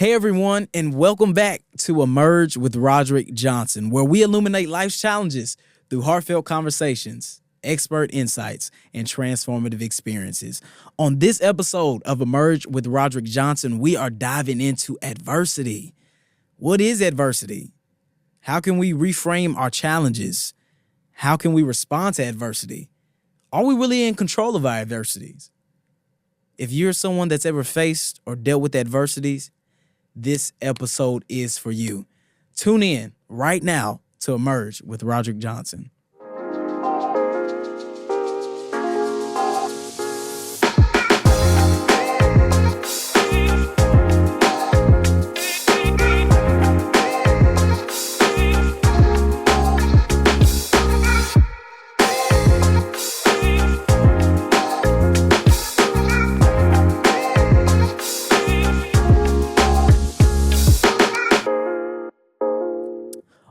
Hey everyone, and welcome back to Emerge with Roderick Johnson, where we illuminate life's challenges through heartfelt conversations, expert insights, and transformative experiences. On this episode of Emerge with Roderick Johnson, we are diving into adversity. What is adversity? How can we reframe our challenges? How can we respond to adversity? Are we really in control of our adversities? If you're someone that's ever faced or dealt with adversities, this episode is for you. Tune in right now to Emerge with Roderick Johnson.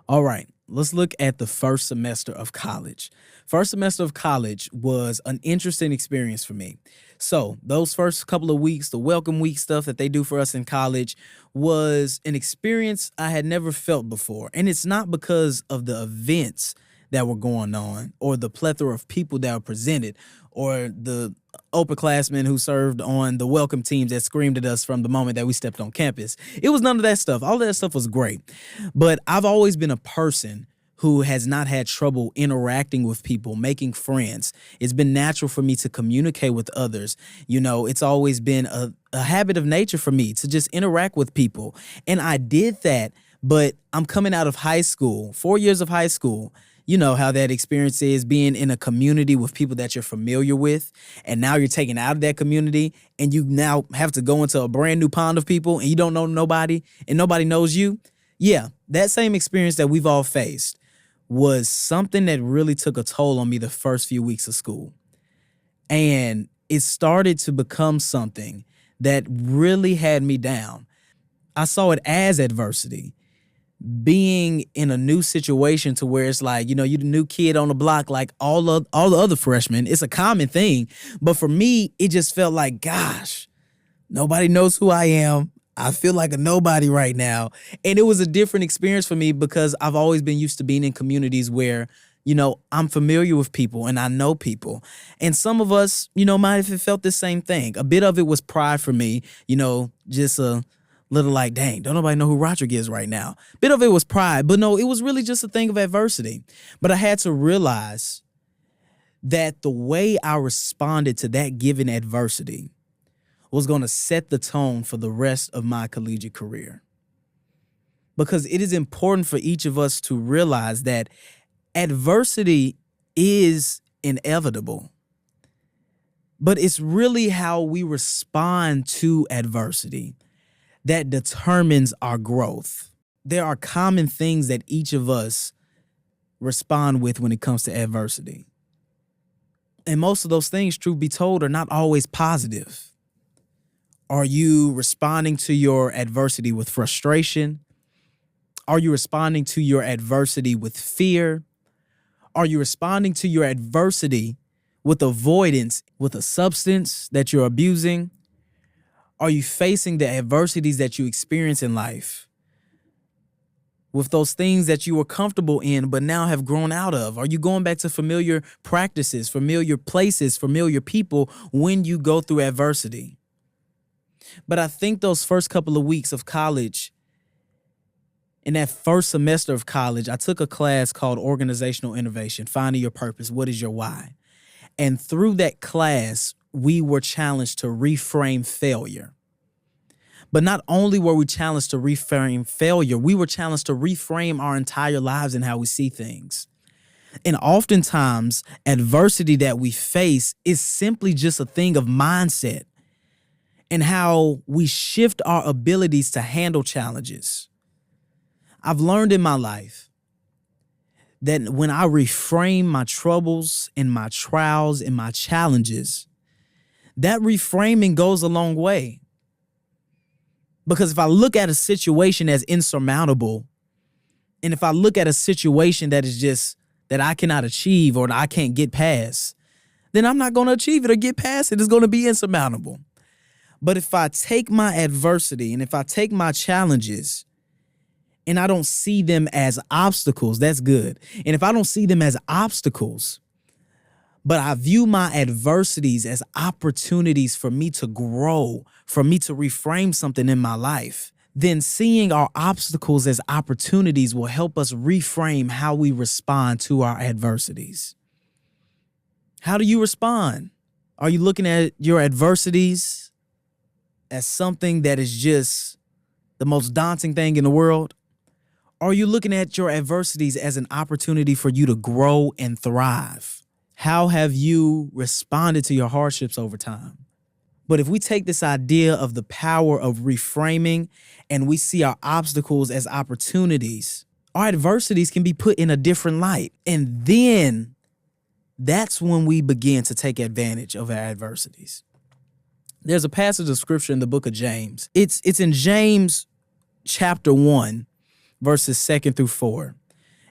All right, let's look at the first semester of college. First semester of college was an interesting experience for me. So those first couple of weeks, the welcome week stuff that they do for us in college was an experience I had never felt before. And it's not because of the events that were going on or the plethora of people that were presented or the upperclassmen who served on the welcome teams that screamed at us from the moment that we stepped on campus. It was none of that stuff. All of that stuff was great. But I've always been a person who has not had trouble interacting with people, making friends. It's been natural for me to communicate with others. You know, it's always been a habit of nature for me to just interact with people. And I did that, but I'm coming out of high school, 4 years of high school. You know how that experience is, being in a community with people that you're familiar with, and now you're taken out of that community and you now have to go into a brand new pond of people and you don't know nobody and nobody knows you. Yeah, that same experience that we've all faced was something that really took a toll on me the first few weeks of school. And it started to become something that really had me down. I saw it as adversity. Being in a new situation to where it's like, you know, you're the new kid on the block like all the other freshmen. It's a common thing. But for me, it just felt like, gosh, nobody knows who I am. I feel like a nobody right now. And it was a different experience for me because I've always been used to being in communities where, you know, I'm familiar with people and I know people. And some of us, you know, might have felt the same thing. A bit of it was pride for me, you know, just a little like, dang, don't nobody know who Roderick is right now. Bit of it was pride, but no, it was really just a thing of adversity. But I had to realize that the way I responded to that given adversity was going to set the tone for the rest of my collegiate career. Because it is important for each of us to realize that adversity is inevitable. But it's really how we respond to adversity that determines our growth. There are common things that each of us respond with when it comes to adversity. And most of those things, truth be told, are not always positive. Are you responding to your adversity with frustration? Are you responding to your adversity with fear? Are you responding to your adversity with avoidance, with a substance that you're abusing? Are you facing the adversities that you experience in life with those things that you were comfortable in but now have grown out of? Are you going back to familiar practices, familiar places, familiar people when you go through adversity? But I think those first couple of weeks of college, in that first semester of college, I took a class called Organizational Innovation, Finding Your Purpose, What is Your Why? And through that class, we were challenged to reframe failure. But not only were we challenged to reframe failure, we were challenged to reframe our entire lives and how we see things. And oftentimes, adversity that we face is simply just a thing of mindset and how we shift our abilities to handle challenges. I've learned in my life that when I reframe my troubles and my trials and my challenges, that reframing goes a long way. Because if I look at a situation as insurmountable, and if I look at a situation that is just that I cannot achieve or that I can't get past, then I'm not going to achieve it or get past it. It's going to be insurmountable. But if I take my adversity and if I take my challenges and I don't see them as obstacles, that's good. And if I don't see them as obstacles, but I view my adversities as opportunities for me to grow, for me to reframe something in my life, then seeing our obstacles as opportunities will help us reframe how we respond to our adversities. How do you respond? Are you looking at your adversities as something that is just the most daunting thing in the world? Or are you looking at your adversities as an opportunity for you to grow and thrive? How have you responded to your hardships over time? But if we take this idea of the power of reframing and we see our obstacles as opportunities, our adversities can be put in a different light. And then that's when we begin to take advantage of our adversities. There's a passage of scripture in the book of James. It's in James chapter 1, verses 2 through 4.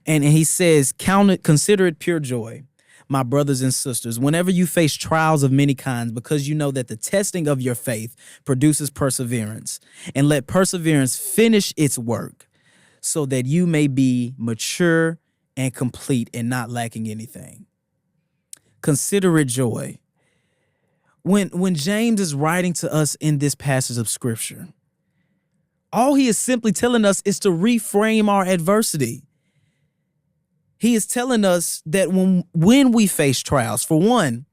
And he says, consider it pure joy, my brothers and sisters, whenever you face trials of many kinds, because you know that the testing of your faith produces perseverance. And let perseverance finish its work so that you may be mature and complete and not lacking anything. Consider it joy. When James is writing to us in this passage of scripture, all he is simply telling us is to reframe our adversity. He is telling us that when we face trials, for one,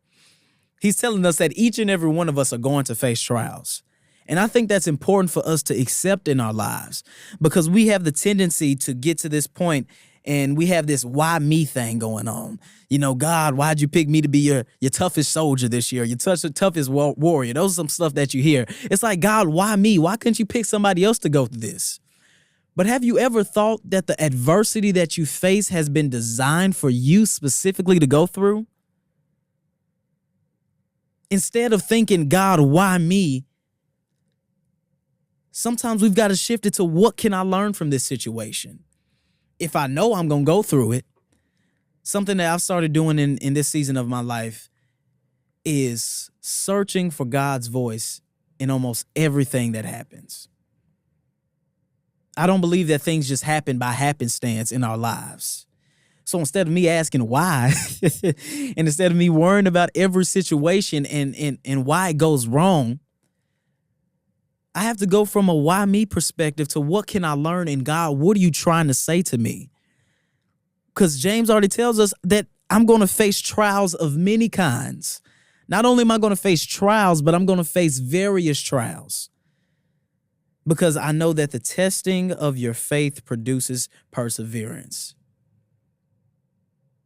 he's telling us that each and every one of us are going to face trials. And I think that's important for us to accept in our lives, because we have the tendency to get to this point and we have this why me thing going on. You know, God, why'd you pick me to be your toughest soldier this year? Your toughest warrior. Those are some stuff that you hear. It's like, God, why me? Why couldn't you pick somebody else to go through this? But have you ever thought that the adversity that you face has been designed for you specifically to go through? Instead of thinking, God, why me? Sometimes we've got to shift it to, what can I learn from this situation? If I know I'm going to go through it, something that I've started doing in this season of my life is searching for God's voice in almost everything that happens. I don't believe that things just happen by happenstance in our lives. So instead of me asking why, and instead of me worrying about every situation and why it goes wrong, I have to go from a why me perspective to, what can I learn in God? What are you trying to say to me? Because James already tells us that I'm going to face trials of many kinds. Not only am I going to face trials, but I'm going to face various trials. Because I know that the testing of your faith produces perseverance.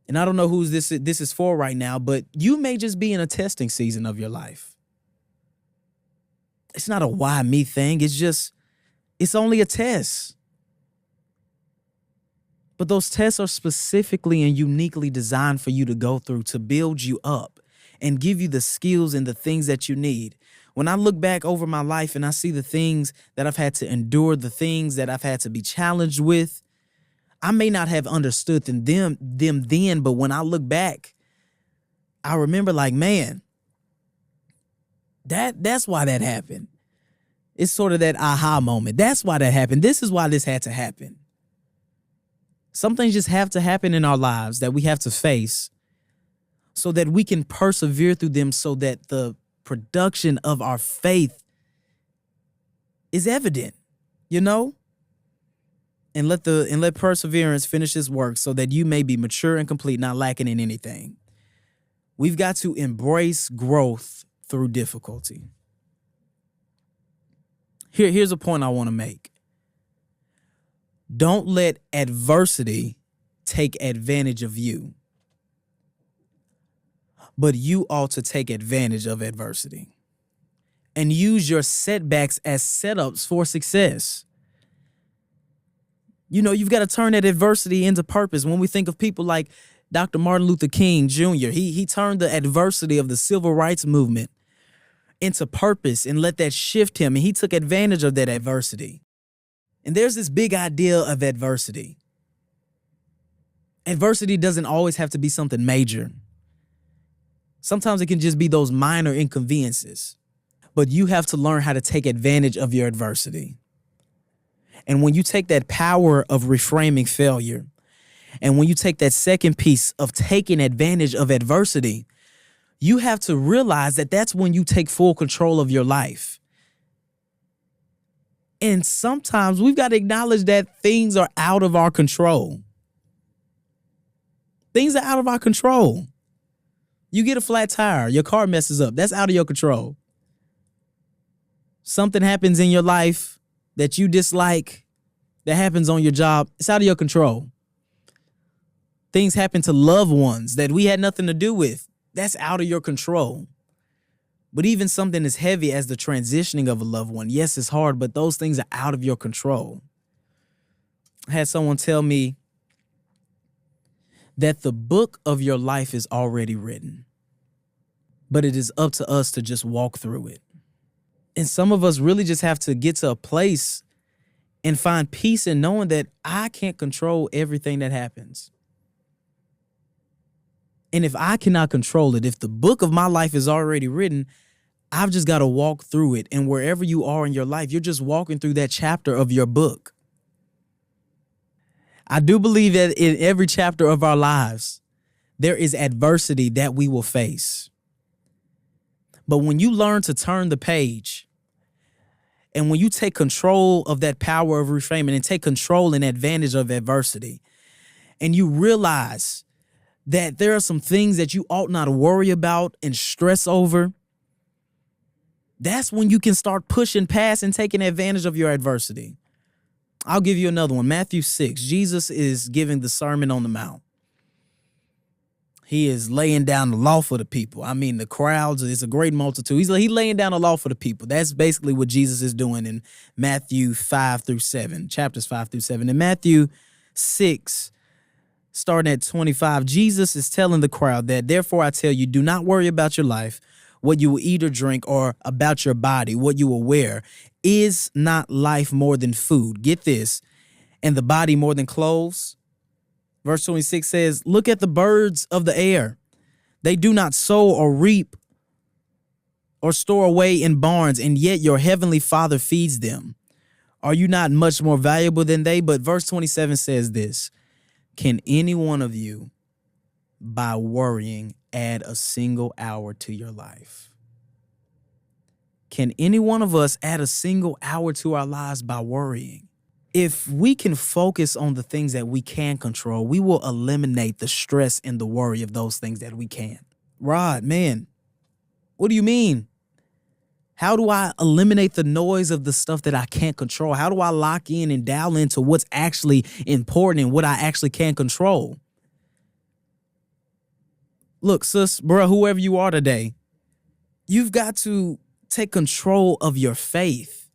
And I don't know who this is for right now, but you may just be in a testing season of your life. It's not a why me thing. It's only a test. But those tests are specifically and uniquely designed for you to go through, to build you up and give you the skills and the things that you need. When I look back over my life and I see the things that I've had to endure, the things that I've had to be challenged with, I may not have understood them then, but when I look back, I remember like, man, that's why that happened. It's sort of that aha moment. That's why that happened. This is why this had to happen. Some things just have to happen in our lives that we have to face so that we can persevere through them, so that the production of our faith is evident, you know? And let perseverance finish its work so that you may be mature and complete, not lacking in anything. We've got to embrace growth through difficulty. Here's a point I want to make. Don't let adversity take advantage of you, but you ought to take advantage of adversity and use your setbacks as setups for success. You know, you've got to turn that adversity into purpose. When we think of people like Dr. Martin Luther King Jr., he turned the adversity of the civil rights movement into purpose and let that shift him. And he took advantage of that adversity. And there's this big idea of adversity. Adversity doesn't always have to be something major. Sometimes it can just be those minor inconveniences. but you have to learn how to take advantage of your adversity. And when you take that power of reframing failure, and when you take that second piece of taking advantage of adversity, you have to realize that that's when you take full control of your life. And sometimes we've got to acknowledge that things are out of our control. Things are out of our control. You get a flat tire, your car messes up. That's out of your control. Something happens in your life that you dislike, that happens on your job. It's out of your control. Things happen to loved ones that we had nothing to do with. That's out of your control. But even something as heavy as the transitioning of a loved one, yes, it's hard, but those things are out of your control. I had someone tell me that the book of your life is already written, but it is up to us to just walk through it. And some of us really just have to get to a place and find peace in knowing that I can't control everything that happens. And if I cannot control it, if the book of my life is already written, I've just got to walk through it. And wherever you are in your life, you're just walking through that chapter of your book. I do believe that in every chapter of our lives, there is adversity that we will face. But when you learn to turn the page, and when you take control of that power of reframing and take control and advantage of adversity, and you realize that there are some things that you ought not to worry about and stress over, that's when you can start pushing past and taking advantage of your adversity. I'll give you another one. Matthew 6, Jesus is giving the Sermon on the Mount. He is laying down the law for the people. I mean, the crowds, it's a great multitude. He's laying down the law for the people. That's basically what Jesus is doing in Matthew 5 through 7, chapters 5 through 7. In Matthew 6, starting at 25, Jesus is telling the crowd that, therefore I tell you, do not worry about your life, what you will eat or drink, or about your body, what you will wear. Is not life more than food? Get this. And the body more than clothes? Verse 26 says, look at the birds of the air. They do not sow or reap or store away in barns, and yet your heavenly Father feeds them. Are you not much more valuable than they? But verse 27 says this, can any one of you, by worrying, add a single hour to your life? Can any one of us add a single hour to our lives by worrying? If we can focus on the things that we can control, we will eliminate the stress and the worry of those things that we can't. Rod, man, what do you mean? How do I eliminate the noise of the stuff that I can't control? How do I lock in and dial into what's actually important and what I actually can control? Look, sis, bro, whoever you are today, you've got to take control of your faith,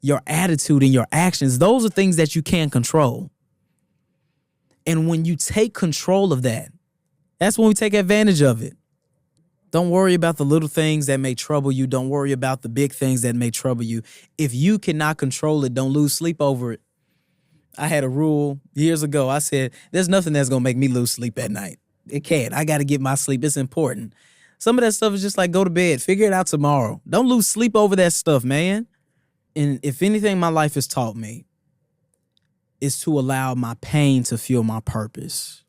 your attitude, and your actions. Those are things that you can control. And when you take control of that, that's when we take advantage of it. Don't worry about the little things that may trouble you. Don't worry about the big things that may trouble you. If you cannot control it, don't lose sleep over it. I had a rule years ago. I said, there's nothing that's going to make me lose sleep at night. It can't. I got to get my sleep. It's important. Some of that stuff is just like, go to bed. Figure it out tomorrow. Don't lose sleep over that stuff, man. And if anything my life has taught me is to allow my pain to fuel my purpose.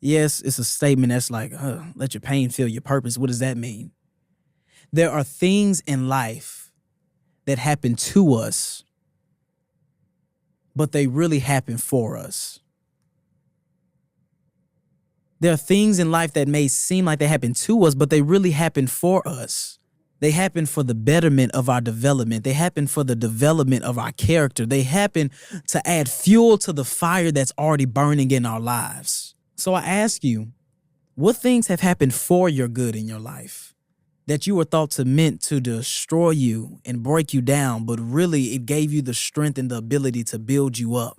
Yes, it's a statement that's like, let your pain fuel your purpose. What does that mean? There are things in life that happen to us, but they really happen for us. There are things in life that may seem like they happen to us, but they really happen for us. They happen for the betterment of our development. They happen for the development of our character. They happen to add fuel to the fire that's already burning in our lives. So I ask you, what things have happened for your good in your life that you were thought to meant to destroy you and break you down, but really it gave you the strength and the ability to build you up,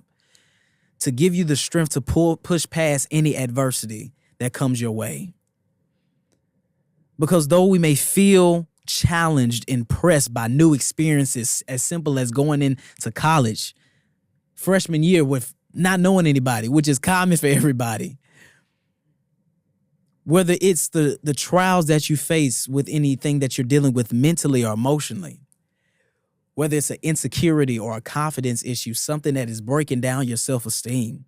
to give you the strength to push past any adversity that comes your way? Because though we may feel challenged and pressed by new experiences as simple as going into college freshman year with not knowing anybody, which is common for everybody, Whether it's the trials that you face with anything that you're dealing with mentally or emotionally, whether it's an insecurity or a confidence issue, something that is breaking down your self-esteem.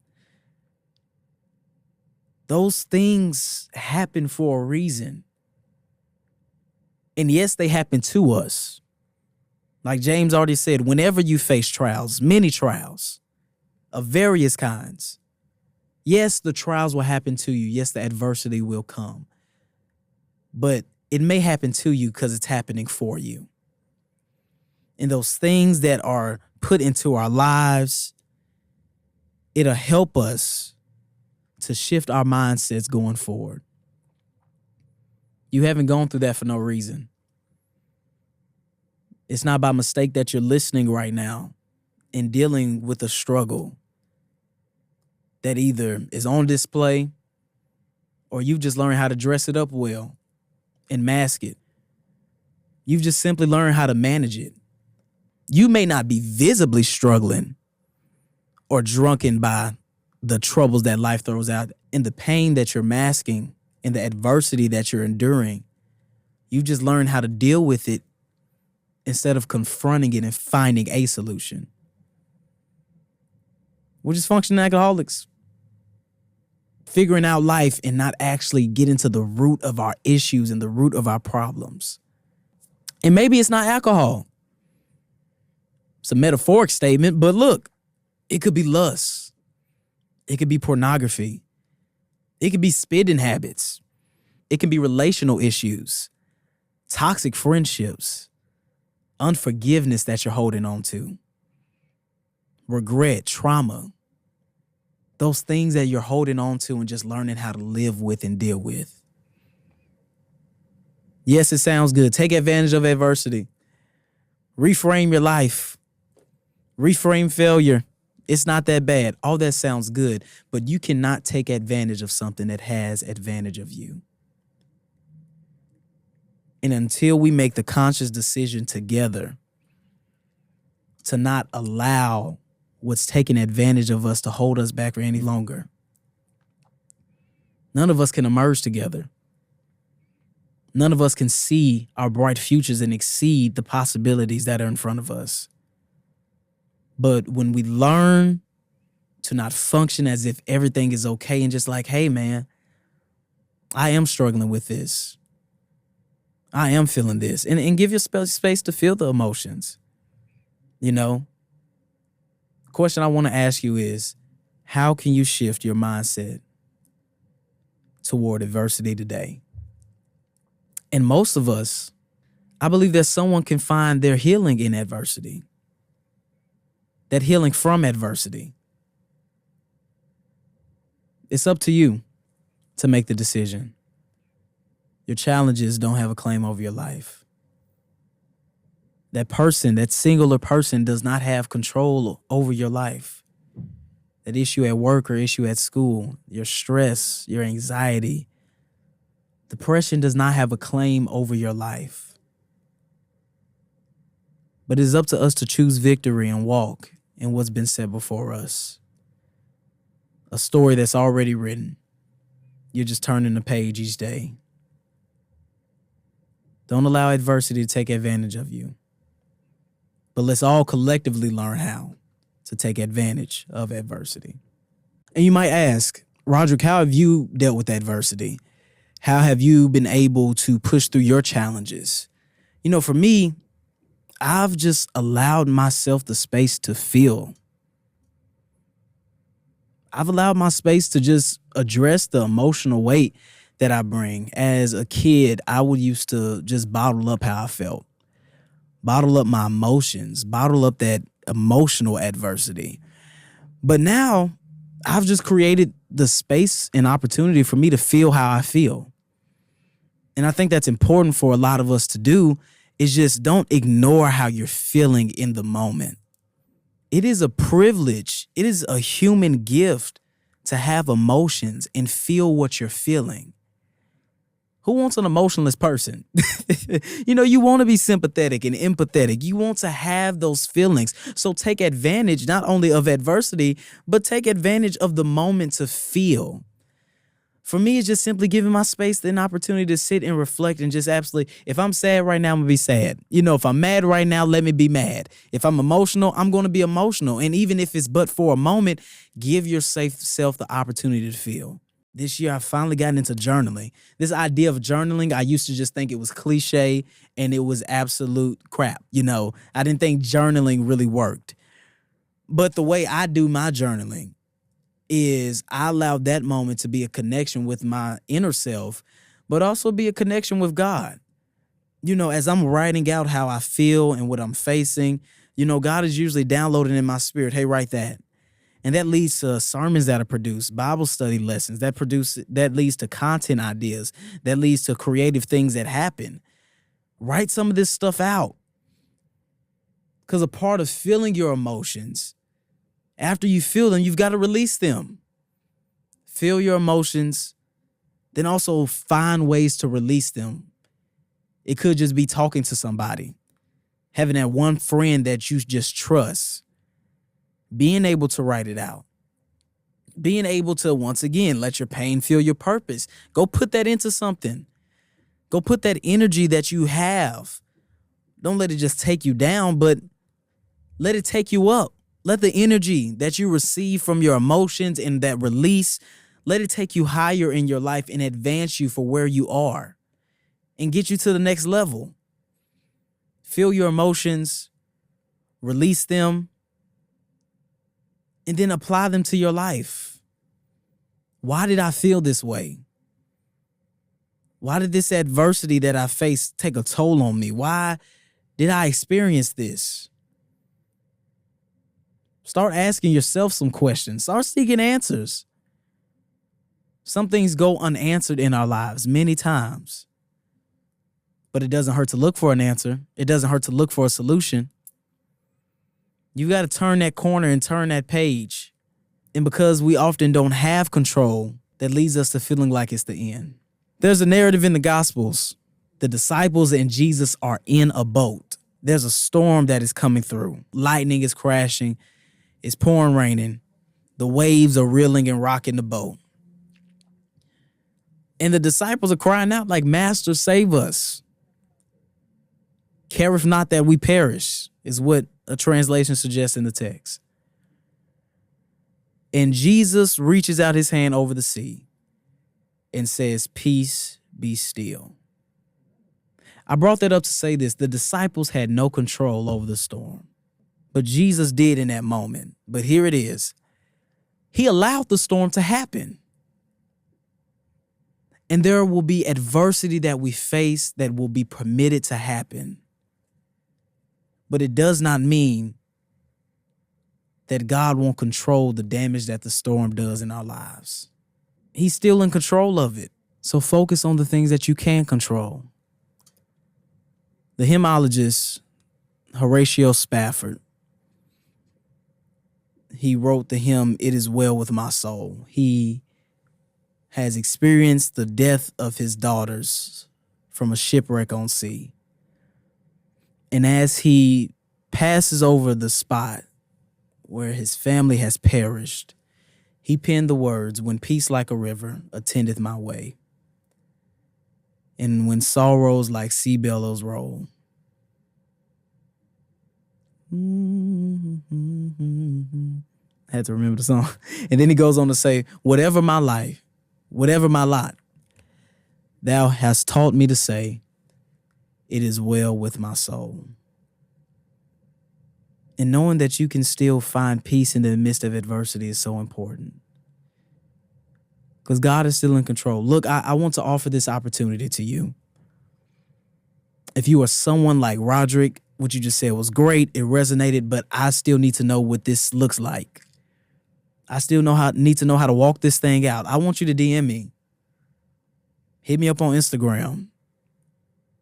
Those things happen for a reason. And yes, they happen to us. Like James already said, whenever you face trials, many trials of various kinds, yes, the trials will happen to you. Yes, the adversity will come. But it may happen to you because it's happening for you. And those things that are put into our lives, it'll help us to shift our mindsets going forward. You haven't gone through that for no reason. It's not by mistake that you're listening right now and dealing with a struggle that either is on display or you've just learned how to dress it up well and mask it. You've just simply learned how to manage it. You may not be visibly struggling or drunken by the troubles that life throws out and the pain that you're masking and the adversity that you're enduring. You just learn how to deal with it instead of confronting it and finding a solution. We're just functioning alcoholics, figuring out life and not actually getting to the root of our issues and the root of our problems. And maybe it's not alcohol. It's a metaphoric statement, but look, it could be lust. It could be pornography. It could be spending habits. It can be relational issues, toxic friendships, unforgiveness that you're holding on to, regret, trauma, those things that you're holding on to and just learning how to live with and deal with. Yes, it sounds good. Take advantage of adversity. Reframe your life. Reframe failure. It's not that bad. All that sounds good, but you cannot take advantage of something that has advantage of you. And until we make the conscious decision together to not allow what's taking advantage of us to hold us back for any longer, none of us can emerge together. None of us can see our bright futures and exceed the possibilities that are in front of us. But when we learn to not function as if everything is okay and just like, hey, man, I am struggling with this. I am feeling this. And give your space to feel the emotions. You know, the question I want to ask you is, how can you shift your mindset toward adversity today? And most of us, I believe that someone can find their healing in adversity. That healing from adversity. It's up to you to make the decision. Your challenges don't have a claim over your life. That person, that singular person does not have control over your life. That issue at work or issue at school, your stress, your anxiety, depression does not have a claim over your life. But it is up to us to choose victory and walk in what's been said before us. A story that's already written. You're just turning the page each day. Don't allow adversity to take advantage of you. But let's all collectively learn how to take advantage of adversity. And you might ask, Roderick, how have you dealt with adversity? How have you been able to push through your challenges? You know, for me, I've just allowed myself the space to feel. I've allowed my space to just address the emotional weight that I bring. As a kid, I would used to just bottle up how I felt, bottle up my emotions, bottle up that emotional adversity. But now I've just created the space and opportunity for me to feel how I feel. And I think that's important for a lot of us to do, is just don't ignore how you're feeling in the moment. It is a privilege. It is a human gift to have emotions and feel what you're feeling. Who wants an emotionless person? You know, you want to be sympathetic and empathetic. You want to have those feelings. So take advantage not only of adversity, but take advantage of the moment to feel. For me, it's just simply giving my space an opportunity to sit and reflect and just absolutely, if I'm sad right now, I'm gonna be sad. If I'm mad right now, let me be mad. If I'm emotional, I'm gonna be emotional. And even if it's but for a moment, give your safe self the opportunity to feel. This year, I've finally gotten into journaling. This idea of journaling, I used to just think it was cliche and it was absolute crap. I didn't think journaling really worked. But the way I do my journaling is I allow that moment to be a connection with my inner self, but also be a connection with God. As I'm writing out how I feel and what I'm facing, God is usually downloading in my spirit, hey, write that. And that leads to sermons that are produced, Bible study lessons that leads to content ideas, that leads to creative things that happen. Write some of this stuff out. Because a part of feeling your emotions, after you feel them, you've got to release them. Feel your emotions, then also find ways to release them. It could just be talking to somebody, having that one friend that you just trust, being able to write it out, being able to, once again, let your pain feel your purpose. Go put that into something. Go put that energy that you have. Don't let it just take you down, but let it take you up. Let the energy that you receive from your emotions and that release, let it take you higher in your life and advance you for where you are and get you to the next level. Feel your emotions, release them, and then apply them to your life. Why did I feel this way? Why did this adversity that I faced take a toll on me? Why did I experience this? Start asking yourself some questions. Start seeking answers. Some things go unanswered in our lives many times. But it doesn't hurt to look for an answer. It doesn't hurt to look for a solution. You got to turn that corner and turn that page. And because we often don't have control, that leads us to feeling like it's the end. There's a narrative in the Gospels. The disciples and Jesus are in a boat. There's a storm that is coming through. Lightning is crashing. It's pouring raining. The waves are reeling and rocking the boat. And the disciples are crying out like, Master, save us. Careth not that we perish, is what a translation suggests in the text. And Jesus reaches out his hand over the sea and says, peace, be still. I brought that up to say this. The disciples had no control over the storm. But Jesus did in that moment. But here it is. He allowed the storm to happen. And there will be adversity that we face that will be permitted to happen. But it does not mean that God won't control the damage that the storm does in our lives. He's still in control of it. So focus on the things that you can control. The hymnologist Horatio Spafford, he wrote the hymn, It Is Well With My Soul. He has experienced the death of his daughters from a shipwreck on sea. And as he passes over the spot where his family has perished, he penned the words, when peace like a river attendeth my way, and when sorrows like sea billows roll. I had to remember the song. And then he goes on to say, whatever my life, whatever my lot, thou hast taught me to say, it is well with my soul. And knowing that you can still find peace in the midst of adversity is so important. Because God is still in control. Look, I want to offer this opportunity to you. If you are someone like Roderick, what you just said was great, it resonated, but I still need to know what this looks like. I still need to know how to walk this thing out. I want you to DM me. Hit me up on Instagram.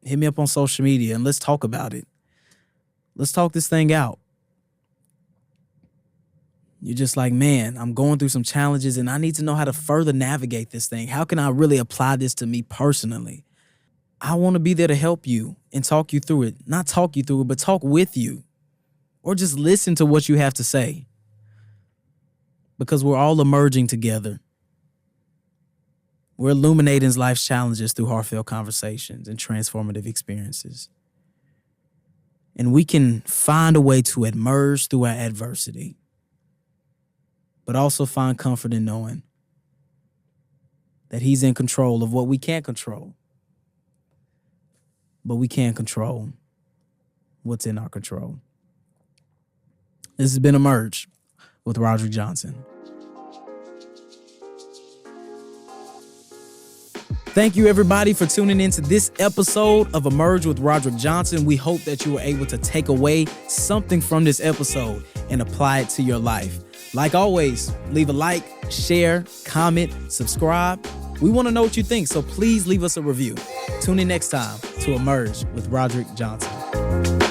Hit me up on social media and let's talk about it. Let's talk this thing out. You're just like, man, I'm going through some challenges and I need to know how to further navigate this thing. How can I really apply this to me personally? I want to be there to help you and talk you through it. Not talk you through it, but talk with you. Or just listen to what you have to say. Because we're all emerging together. We're illuminating life's challenges through heartfelt conversations and transformative experiences. And we can find a way to emerge through our adversity, but also find comfort in knowing that He's in control of what we can't control. But we can't control what's in our control. This has been Emerge with Roderick Johnson. Thank you, everybody, for tuning into this episode of Emerge with Roderick Johnson. We hope that you were able to take away something from this episode and apply it to your life. Like always, leave a like, share, comment, subscribe. We want to know what you think, so please leave us a review. Tune in next time to Emerge with Roderick Johnson.